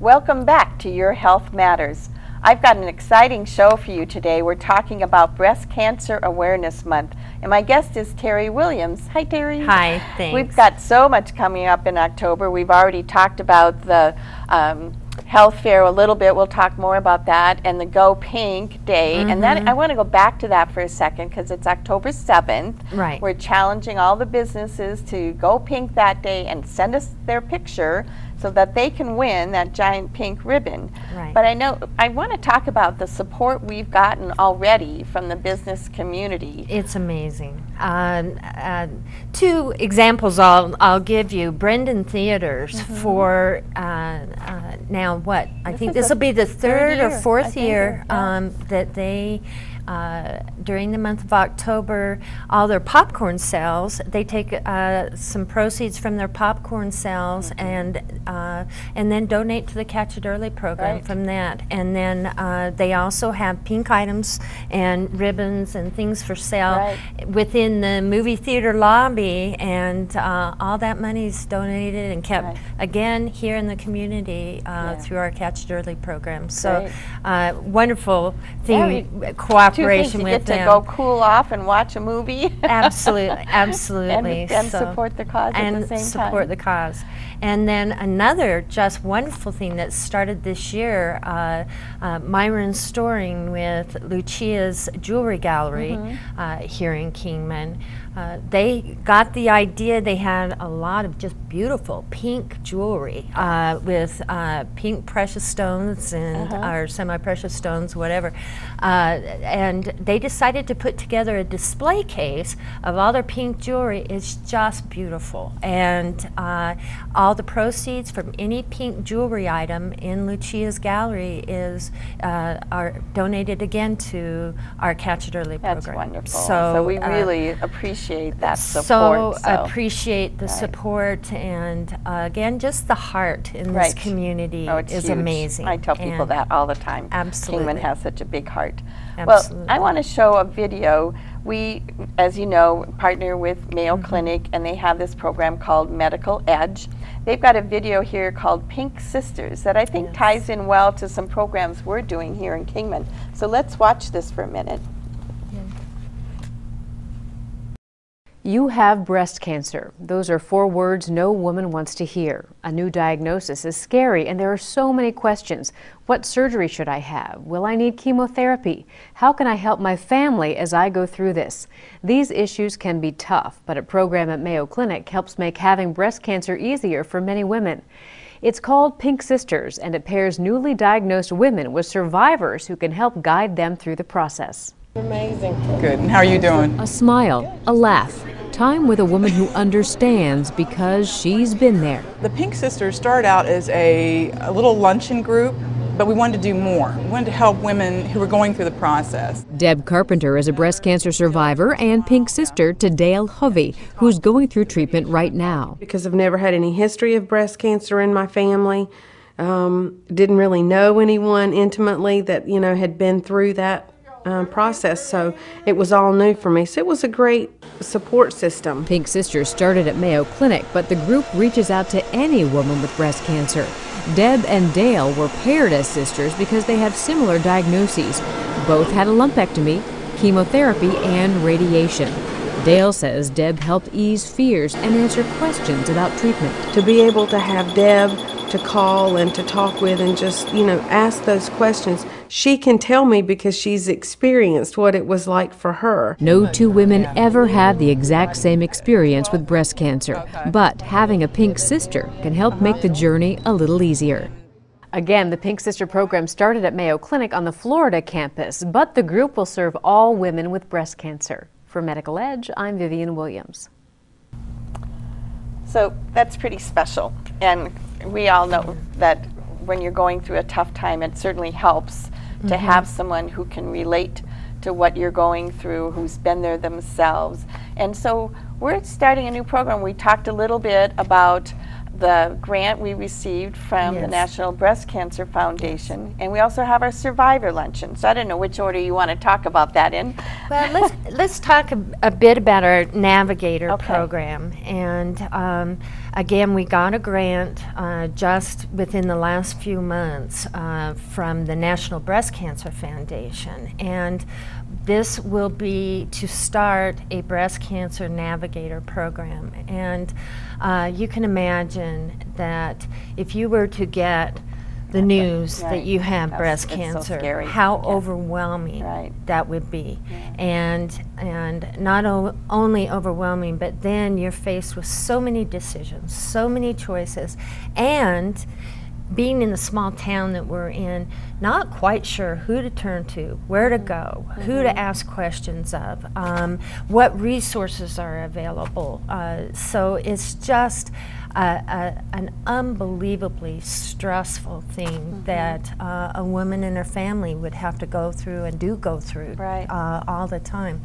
Welcome back to Your Health Matters. I've got an exciting show for you today. We're talking about Breast Cancer Awareness Month, and my guest is Terry Williams. Hi, Terry. Hi, thanks. We've got so much coming up in October. We've already talked about the health fair a little bit. We'll talk more about that, and the Go Pink Day. And then I want to go back to that for a second because it's October 7th. Right. We're challenging all the businesses to go pink that day and send us their picture so that they can win that giant pink ribbon. Right. But I want to talk about the support we've gotten already from the business community. It's amazing. Two examples I'll give you. Brendan Theaters for now what? I think this will be the third or fourth year that they during the month of October, all their popcorn sales, they take some proceeds from their popcorn sales and then donate to the Catch It Early program from that. And then they also have pink items and ribbons and things for sale within the movie theater lobby, and all that money is donated and kept again here in the community through our Catch It Early program. So wonderful thing, cooperation with get them. To go cool off and watch a movie. Absolutely, absolutely. And support the cause at the same time. And support the cause. And then another just wonderful thing that started this year, Myron Storing with Lucia's Jewelry Gallery here in Kingman. They got the idea. They had a lot of just beautiful pink jewelry with pink precious stones and or semi-precious stones, whatever. And they decided to put together a display case of all their pink jewelry. It's just beautiful. And all the proceeds from any pink jewelry item in Lucia's gallery are donated again to our Catch It Early program. That's wonderful. So we really appreciate that support. So appreciate the support, and again, just the heart in this community is huge. Amazing. I tell people that all the time. Absolutely. Kingman has such a big heart. Absolutely. Well, I want to show a video. We, as you know, partner with Mayo Clinic, and they have this program called Medical Edge. They've got a video here called Pink Sisters that I think ties in well to some programs we're doing here in Kingman. So let's watch this for a minute. You have breast cancer. Those are 4 words no woman wants to hear. A new diagnosis is scary, and there are so many questions. What surgery should I have? Will I need chemotherapy? How can I help my family as I go through this? These issues can be tough, but a program at Mayo Clinic helps make having breast cancer easier for many women. It's called Pink Sisters, and it pairs newly diagnosed women with survivors who can help guide them through the process. Amazing. Good. And how are you doing? A smile, a laugh. Time with a woman who understands because she's been there. The Pink Sisters started out as a little luncheon group, but we wanted to do more. We wanted to help women who were going through the process. Deb Carpenter is a breast cancer survivor and pink sister to Dale Hovey, who's going through treatment right now. Because I've never had any history of breast cancer in my family, didn't really know anyone intimately that, had been through that process, so it was all new for me. So it was a great support system. Pink Sisters started at Mayo Clinic, but the group reaches out to any woman with breast cancer. Deb and Dale were paired as sisters because they have similar diagnoses. Both had a lumpectomy, chemotherapy, and radiation. Dale says Deb helped ease fears and answer questions about treatment. To be able to have Deb to call and to talk with and just, ask those questions. She can tell me because she's experienced what it was like for her. No 2 women ever had the exact same experience with breast cancer, but having a pink sister can help make the journey a little easier. Again, the Pink Sister program started at Mayo Clinic on the Florida campus, but the group will serve all women with breast cancer. For Medical Edge, I'm Vivian Williams. So that's pretty special, and we all know that when you're going through a tough time, it certainly helps to have someone who can relate to what you're going through, who's been there themselves. And so we're starting a new program. We talked a little bit about the grant we received from the National Breast Cancer Foundation, and we also have our Survivor Luncheon. So I don't know which order you want to talk about that in. Well, let's talk a bit about our Navigator program. And again, we got a grant just within the last few months from the National Breast Cancer Foundation, and this will be to start a breast cancer navigator program. And you can imagine that if you were to get the news right. that you have That's- breast it's so cancer, scary. how Yeah. overwhelming Right. that would be. Yeah. And not only overwhelming, but then you're faced with so many decisions, so many choices, and being in the small town that we're in, not quite sure who to turn to, where to go, who to ask questions of, what resources are available. So it's just an unbelievably stressful thing that a woman and her family would have to go through and do go through Right. all the time.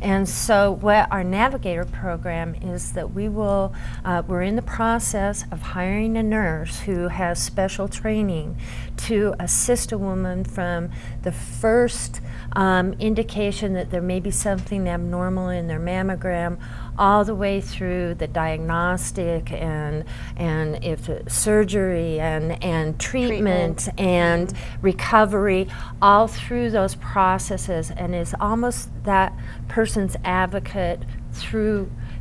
And so what our Navigator program is that we're in the process of hiring a nurse who has special training to assist a woman from the first indication that there may be something abnormal in their mammogram all the way through the diagnostic and if surgery and treatment and recovery, all through those processes, and is almost that person's advocate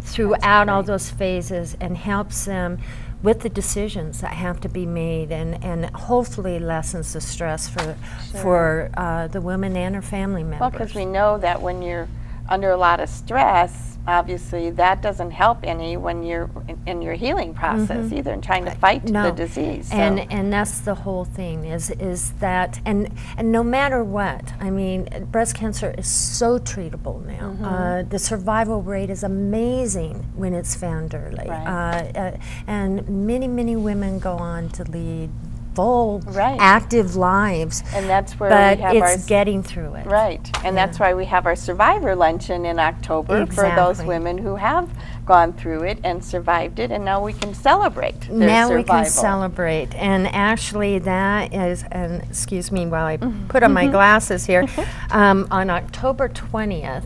throughout all those phases, and helps them with the decisions that have to be made, and hopefully lessens the stress for the woman and her family members. Well, because we know that when you're under a lot of stress, obviously that doesn't help any when you're in your healing process either, and trying to fight the disease. So. And that's the whole thing is that, and no matter what, I mean, breast cancer is so treatable now. The survival rate is amazing when it's found early. Right. And many women go on to lead full, Right. active lives. And that's where but we have it's getting through it. Right, and that's why we have our Survivor Luncheon in October for those Exactly. women who have gone through it and survived it, and now we can celebrate their Now survival. we can celebrate, and actually that is, and excuse me while I put on my glasses here, on October 20th,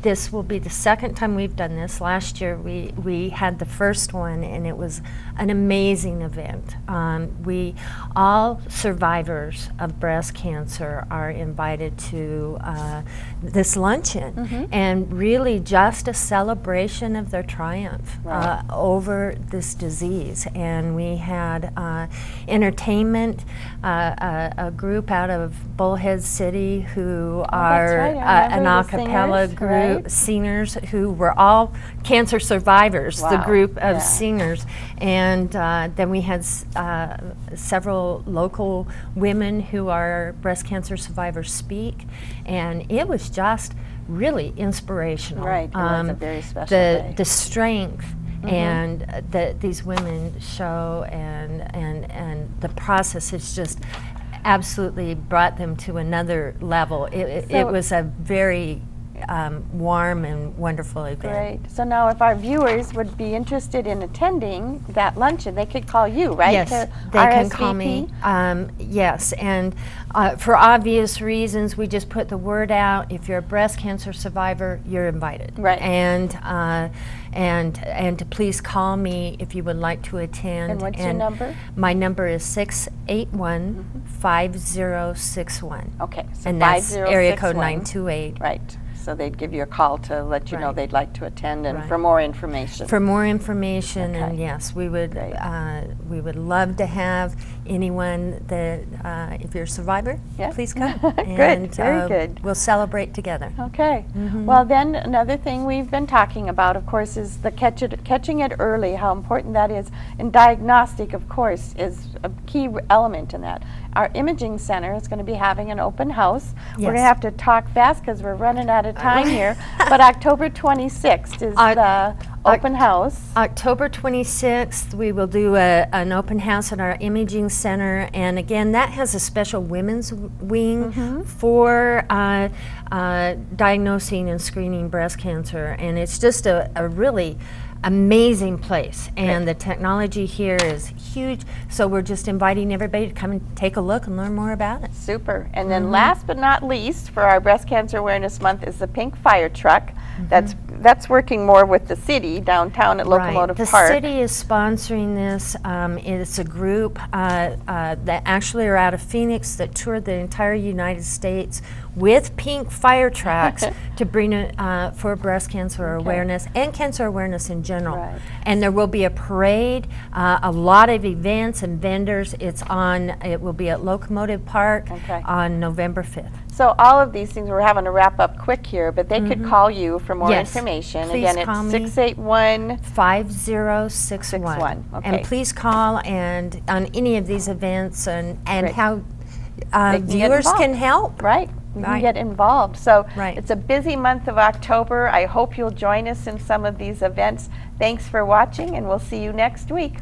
this will be the second time we've done this. Last year we had the first one, and it was an amazing event. All survivors of breast cancer are invited to this luncheon, and really just a celebration of their triumph over this disease. And we had entertainment, a group out of Bullhead City who are right. I an remember a the cappella singers, group, right? singers who were all cancer survivors, the Wow. group of Yeah. singers. And then we had several local women who are breast cancer survivors speak, and it was just really inspirational. Right, it was a very special the day. the strength and that these women show, and the process has just absolutely brought them to another level. It So- was a very warm and wonderful event. Great. So now if our viewers would be interested in attending that luncheon, they could call you, right? Yes, to they can call me. RSVP? Yes, and for obvious reasons, we just put the word out. If you're a breast cancer survivor, you're invited. Right. And to please call me if you would like to attend. And what's your number? My number is 681-5061. Okay, so And that's area code 5061. 928. Right. So they'd give you a call to let you know Right. they'd like to attend, and Right. for more information. For more information, and Okay. yes, we Great. would love to have anyone that, if you're a survivor, Yeah. please come. Good, And, very good. We'll celebrate together. Okay. Well, then another thing we've been talking about, of course, is the catching it early, how important that is. And diagnostic, of course, is a key element in that. Our imaging center is going to be having an open house. We're going to Yes. have to talk fast because we're running out of time here. But October 26th is the open house. October 26th, we will do an open house at our imaging center, and again, that has a special women's wing for diagnosing and screening breast cancer, and it's just a really amazing place, and the technology here is huge, so we're just inviting everybody to come and take a look and learn more about it. Super. And then last but not least, for our Breast Cancer Awareness Month, is the Pink Fire Truck. That's that's working more with the city downtown at Locomotive The Park. city is sponsoring this. It's a group that actually are out of Phoenix that toured the entire United States with pink fire trucks to bring it for breast cancer awareness and cancer awareness in general. Right. And there will be a parade, a lot of events and vendors. It will be at Locomotive Park on November 5th. So all of these things, we're having to wrap up quick here, but they could call you for more Yes. information. Please Again, call it's me. 681. 5061. Okay. And please call and on any of these events and Great. how They can get viewers can involved. help. Right. You can Right. get involved. So Right. it's a busy month of October. I hope you'll join us in some of these events. Thanks for watching, and we'll see you next week.